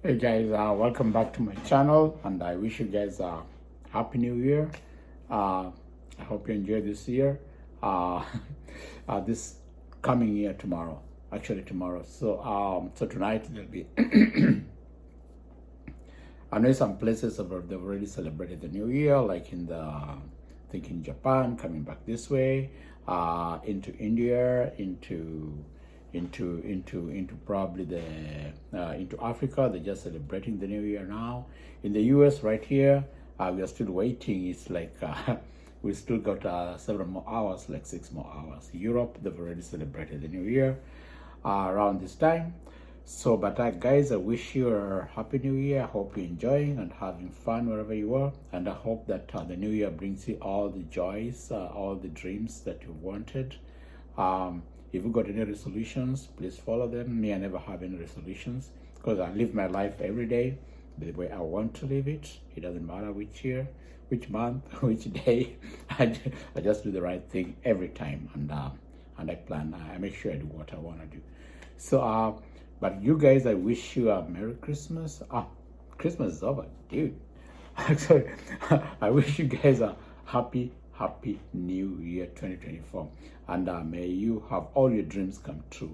Hey guys, welcome back to my channel, and I wish you guys a happy new year. I hope you enjoy this year, uh, this coming year tomorrow. Actually, tomorrow. So tonight there'll be. I know some places they've already celebrated the new year, like I think in Japan, coming back this way, into India, into probably into Africa. They're just celebrating the new year now. In the U.S., right here, we are still waiting. It's like we still got several more hours, like 6 more hours. Europe, they've already celebrated the new year around this time. So, but guys, I wish you a happy new year. I hope you're enjoying and having fun wherever you are. And I hope that the new year brings you all the joys, all the dreams that you wanted. If you got any resolutions, please follow them. Me, I never have any resolutions because I live my life every day the way I want to live it. It doesn't matter which year, which month, which day. I just do the right thing every time, and I plan. I make sure I do what I want to do. So, but you guys, I wish you a Merry Christmas. Christmas is over, dude. Sorry. I wish you guys a happy new year 2024, and may you have all your dreams come true.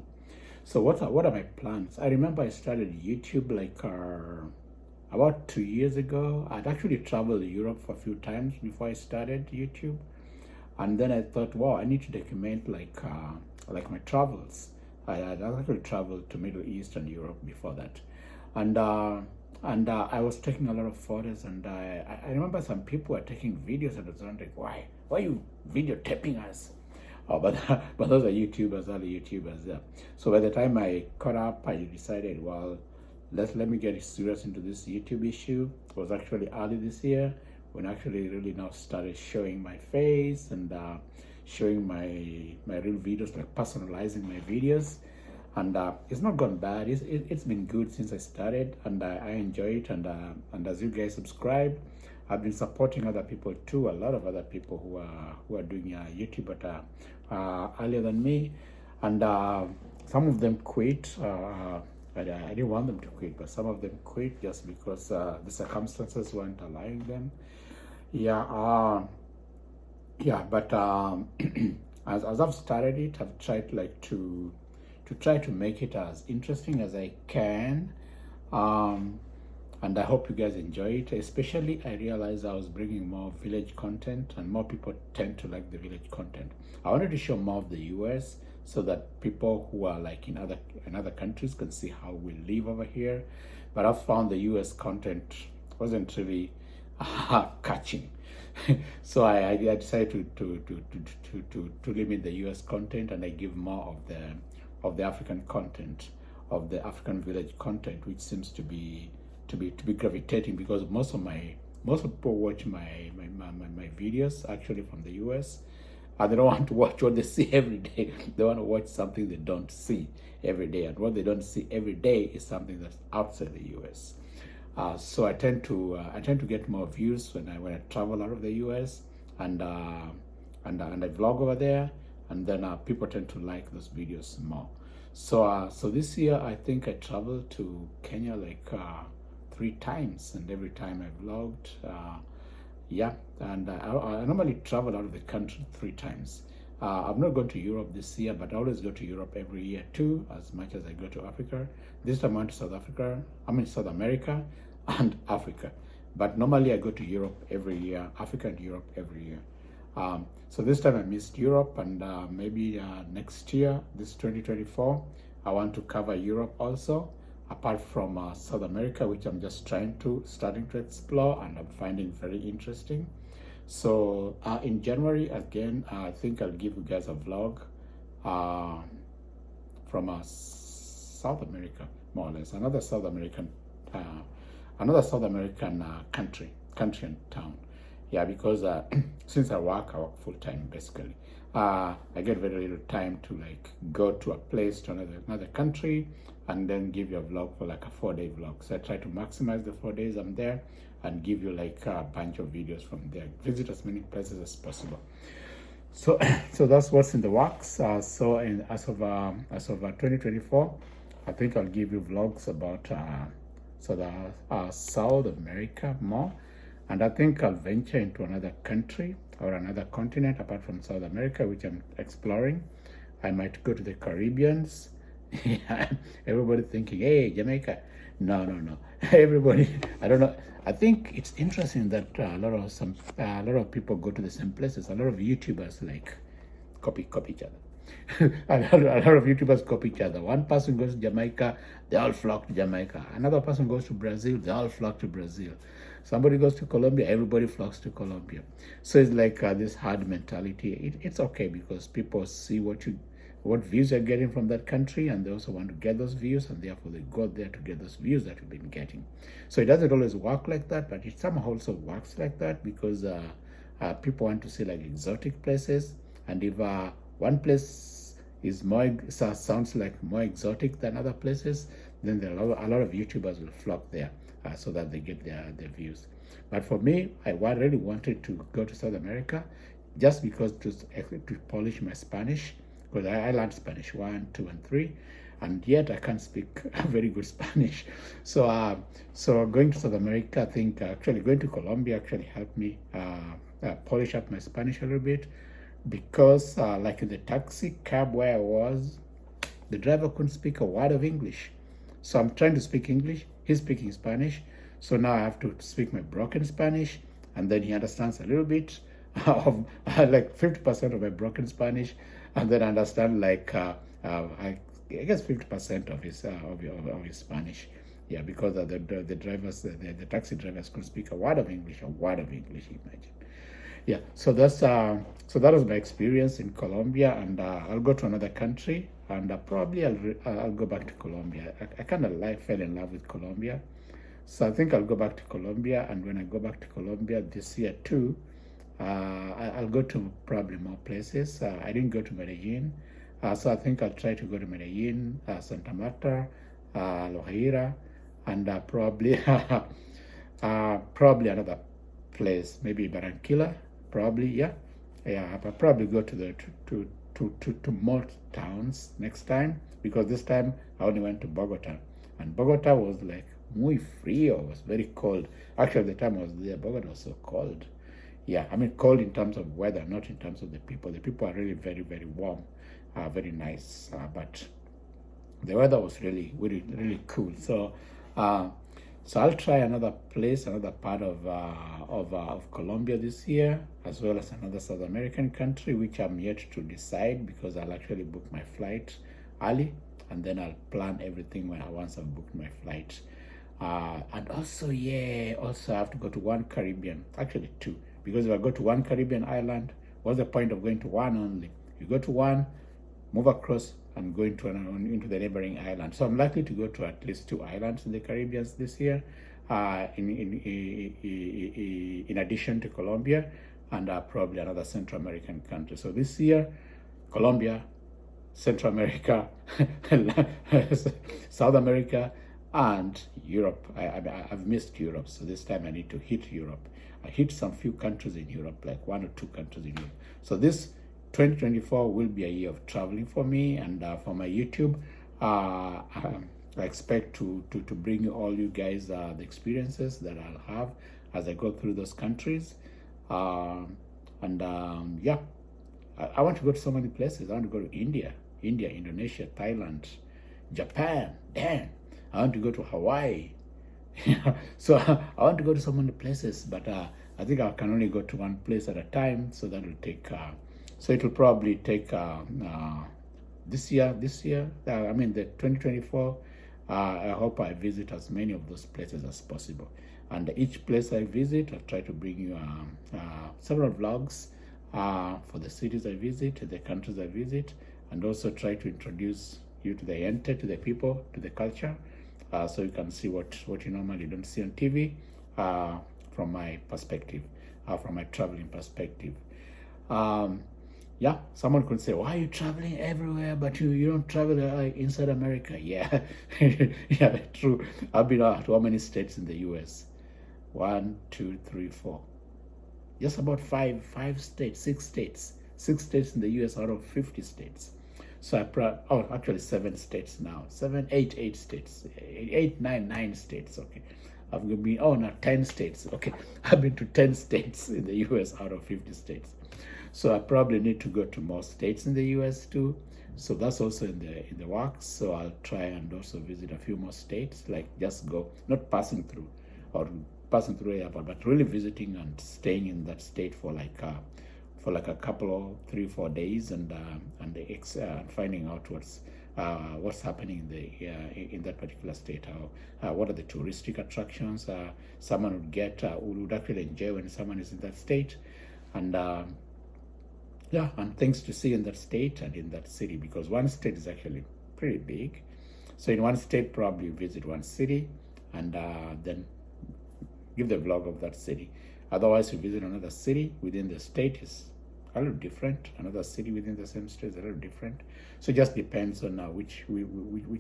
So what are my plans? I remember I started YouTube like about 2 years ago. I'd actually traveled Europe for a few times before I started YouTube, and then I thought, wow, I need to document like my travels. I had actually traveled to Middle East and Europe before that, and I was taking a lot of photos, and I remember some people were taking videos, and I was wondering, why are you videotaping us? Oh, but but those are YouTubers, other YouTubers. Yeah. So by the time I caught up, I decided, well, let me get serious into this YouTube issue. It was actually early this year when I actually really now started showing my face and showing my real videos, like personalizing my videos. And it's not gone bad. It's been good since I started, and I enjoy it. And as you guys subscribe, I've been supporting other people too. A lot of other people who are doing YouTube, but earlier than me, and some of them quit. I didn't want them to quit, but some of them quit just because the circumstances weren't allowing them. Yeah. Yeah, but as I've started it, I've tried like to try to make it as interesting as I can, and I hope you guys enjoy it. Especially, I realized I was bringing more village content, and more people tend to like the village content. I wanted to show more of the U.S. so that people who are like in other countries can see how we live over here. But I found the U.S. content wasn't really catching. So I decided to limit the U.S. content, and I give more of the African content, of the African village content, which seems to be gravitating, because most people watch my videos actually from the U.S. And they don't want to watch what they see every day. They want to watch something they don't see every day, and what they don't see every day is something that's outside the U.S. So I tend to get more views when I travel out of the U.S. and I vlog over there, and then people tend to like those videos more. So this year I think I traveled to Kenya like 3 times, and every time I vlogged. Yeah, and I normally travel out of the country 3 times. I've not gone to Europe this year, but I always go to Europe every year too, as much as I go to Africa. This time I went to South America and Africa. But normally I go to Europe every year, Africa and Europe every year. So this time I missed Europe, and maybe next year, this 2024, I want to cover Europe also, apart from South America, which I'm just starting to explore, and I'm finding very interesting. So in January, again, I think I'll give you guys a vlog from South America, more or less, another South American country and town. Yeah, because since I work full time basically. I get very little time to like go to a place, to another country, and then give you a vlog for like a 4-day vlog. So I try to maximize the 4 days I'm there and give you like a bunch of videos from there. Visit as many places as possible. So so that's what's in the works. As of 2024, I think I'll give you vlogs about South America more. And I think I'll venture into another country or another continent apart from South America, which I'm exploring. I might go to the Caribbeans. Everybody thinking, hey, Jamaica. No, no, no. Everybody, I don't know. I think it's interesting that a lot of people go to the same places. A lot of YouTubers like copy each other. A lot of YouTubers copy each other. One person goes to Jamaica, they all flock to Jamaica. Another person goes to Brazil, they all flock to Brazil. Somebody goes to Colombia, everybody flocks to Colombia. So it's like this herd mentality. It's okay because people see what views you're getting from that country, and they also want to get those views, and therefore they go there to get those views that you've been getting. So it doesn't always work like that, but it somehow also works like that because people want to see like exotic places, and if one place is sounds like more exotic than other places, then there are a lot of YouTubers will flock there so that they get their views. But for me, I really wanted to go to South America just because to polish my Spanish, because I learned Spanish 1, 2, and 3, and yet I can't speak very good Spanish. So going to South America, I think actually going to Colombia actually helped me polish up my Spanish a little bit, because like in the taxi cab where I was, the driver couldn't speak a word of English. So I'm trying to speak English, he's speaking Spanish. So now I have to speak my broken Spanish, and then he understands a little bit of like 50% of my broken Spanish, and then understand like I guess 50% of his Spanish. Yeah, because the drivers, the taxi drivers could speak a word of English, imagine. Yeah, so that was my experience in Colombia, and I'll go to another country, and probably I'll go back to Colombia. I kind of fell in love with Colombia, so I think I'll go back to Colombia. And when I go back to Colombia this year too, I'll go to probably more places. I didn't go to Medellin, so I think I'll try to go to Medellin, Santa Marta, Lojeira, and probably probably another place, maybe Barranquilla. Probably, yeah. I'll probably go to more towns next time, because this time I only went to Bogota, and Bogota was like muy frío. It was very cold. Actually, the time I was there, Bogota was so cold. Yeah, I mean cold in terms of weather, not in terms of the people. The people are really very, very warm, very nice, but the weather was really, really, really cool. So I'll try another place, another part of Colombia this year, as well as another South American country, which I'm yet to decide, because I'll actually book my flight early, and then I'll plan everything once I've booked my flight. And also, I have to go to one Caribbean, actually two, because if I go to one Caribbean island, what's the point of going to one only? You go to one, move across, and go into the neighboring island. So I'm likely to go to at least 2 islands in the Caribbean this year, in addition to Colombia, and probably another Central American country. So this year, Colombia, Central America, South America, and Europe. I've missed Europe, so this time I need to hit Europe. I hit some few countries in Europe, like 1 or 2 countries in Europe. So this 2024 will be a year of traveling for me, and for my YouTube, I expect to bring you all you guys the experiences that I'll have as I go through those countries. Yeah, I want to go to so many places. I want to go to India, Indonesia, Thailand, Japan. Damn, I want to go to Hawaii. So I want to go to so many places, but I think I can only go to one place at a time. So that will take. So it will probably take this year. I mean the 2024. I hope I visit as many of those places as possible. And each place I visit, I'll try to bring you several vlogs for the cities I visit, the countries I visit, and also try to introduce you to the ente, to the people, to the culture, so you can see what you normally don't see on TV from my perspective, from my traveling perspective. Yeah, someone could say, why are you traveling everywhere, but you don't travel inside America? Yeah, yeah, true. I've been to how many states in the US? 1, 2, 3, 4. Just about 5 states, 6 states. 6 states in the US out of 50 states. So actually 7 states now, 8 states, 9 states. Okay, I've been no 10 states. Okay, I've been to 10 states in the U.S. out of 50 states. So I probably need to go to more states in the U.S. too. So that's also in the works. So I'll try and also visit a few more states, like just go, not passing through or passing through airport, but really visiting and staying in that state for like a couple of 3-4 days and finding out what's happening in that particular state. What are the touristic attractions someone would actually enjoy when someone is in that state, and and things to see in that state and in that city, because one state is actually pretty big. So in one state, probably visit one city and then give the vlog of that city. Otherwise, you visit another city within the state is a little different. Another city within the same state is a little different. So it just depends on which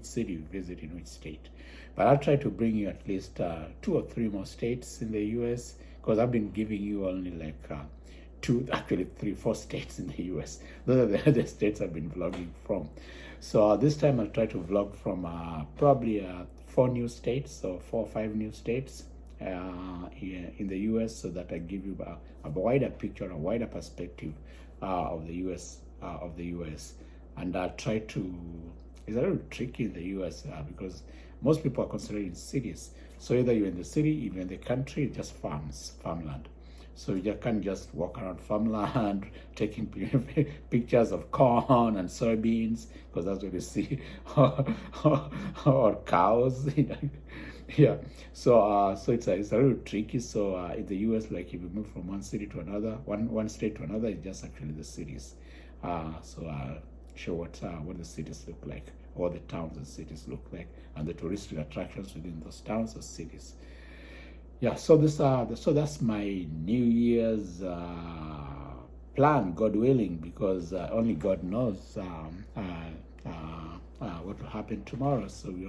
city you visit in which state. But I'll try to bring you at least 2 or 3 more states in the U.S. because I've been giving you only like 3, 4 states in the US. Those are the states I've been vlogging from. So this time I'll try to vlog from probably 4 new states, so 4 or 5 new states in the US, so that I give you a wider picture, a wider perspective of the US. And I'll try to. It's a little tricky in the US because most people are concentrated in cities. So either you're in the city, even in the country, just farmland. So you can't just walk around farmland taking pictures of corn and soybeans, because that's what you see, or cows. Yeah. So it's a little tricky. So in the U.S., like if you move from one city to another, one state to another, it's just actually the cities. Show what the cities look like, or the towns and cities look like, and the touristic attractions within those towns or cities. Yeah, so that's my New Year's plan, God willing, because only God knows what will happen tomorrow. So we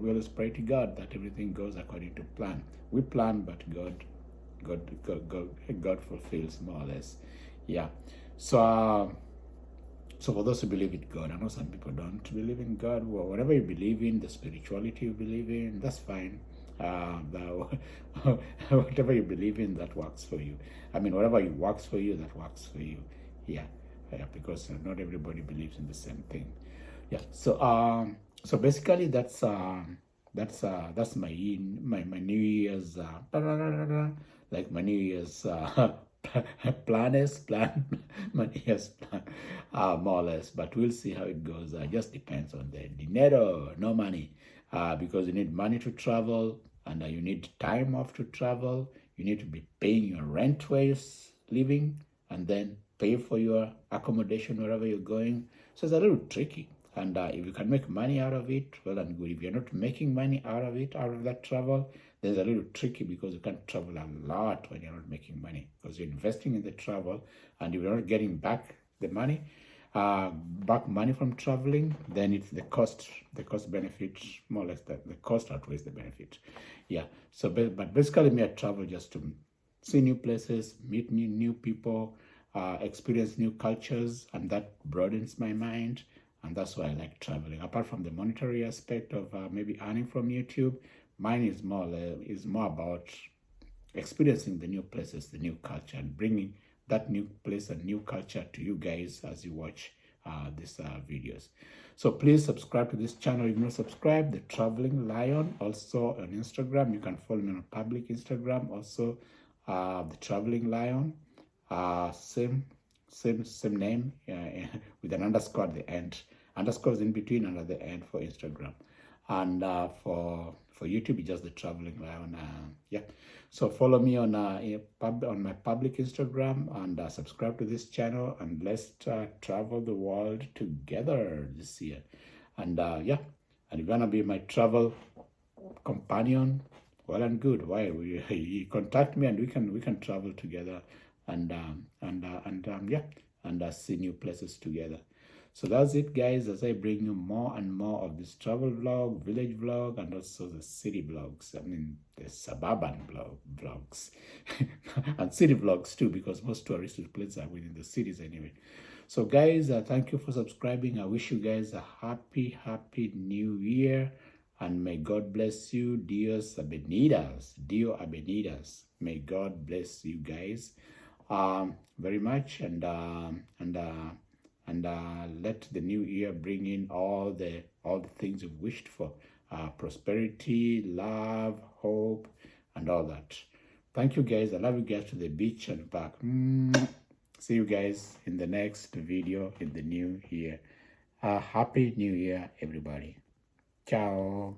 always pray to God that everything goes according to plan. We plan, but God fulfills more or less. Yeah. So for those who believe in God, I know some people don't believe in God. Well, whatever you believe in, the spirituality you believe in, that's fine. Whatever you believe in, that works for you. I mean, whatever works for you, that works for you. Yeah, because not everybody believes in the same thing. Yeah. So basically, that's my New Year's like my New Year's plan my New Year's plan, more or less. But we'll see how it goes. Just depends on the dinero, no money, because you need money to travel. And you need time off to travel. You need to be paying your rent where you're living, and then pay for your accommodation wherever you're going. So it's a little tricky. And if you can make money out of it, well and good. If you're not making money out of it, out of that travel, then it's a little tricky, because you can't travel a lot when you're not making money, because you're investing in the travel, and if you're not getting back the money, back money from traveling, then it's the cost benefit, more or less the cost outweighs the benefit. Yeah. So but basically, me, I travel just to see new places, meet new people, experience new cultures, and that broadens my mind, and that's why I like traveling. Apart from the monetary aspect of maybe earning from YouTube, mine is more about experiencing the new places, the new culture, and bringing that new place and new culture to you guys as you watch these videos. So please subscribe to this channel if you're not subscribed, The Traveling Lion. Also on Instagram, you can follow me on public Instagram, also The Traveling Lion. Same name with an underscore at the end. Underscores in between and at the end for Instagram. And for YouTube, it's just The Traveling Lion. Yeah. So follow me on my public Instagram, and subscribe to this channel, and let's travel the world together this year. And yeah, and if you wanna be my travel companion, well and good. Why? You contact me, and we can travel together, and see new places together. So that's it, guys, as I bring you more and more of this travel vlog, village vlog, and also the city vlogs. I mean, the suburban vlogs and city vlogs too, because most tourist places are within the cities anyway. So, guys, thank you for subscribing. I wish you guys a happy new year. And may God bless you. Dios Abenidas. Dio Abenidas. May God bless you guys very much. And let the new year bring in all the things you've wished for. Prosperity, love, hope, and all that. Thank you, guys. I love you guys to the beach and back. See you guys in the next video in the new year. Happy New Year, everybody. Ciao.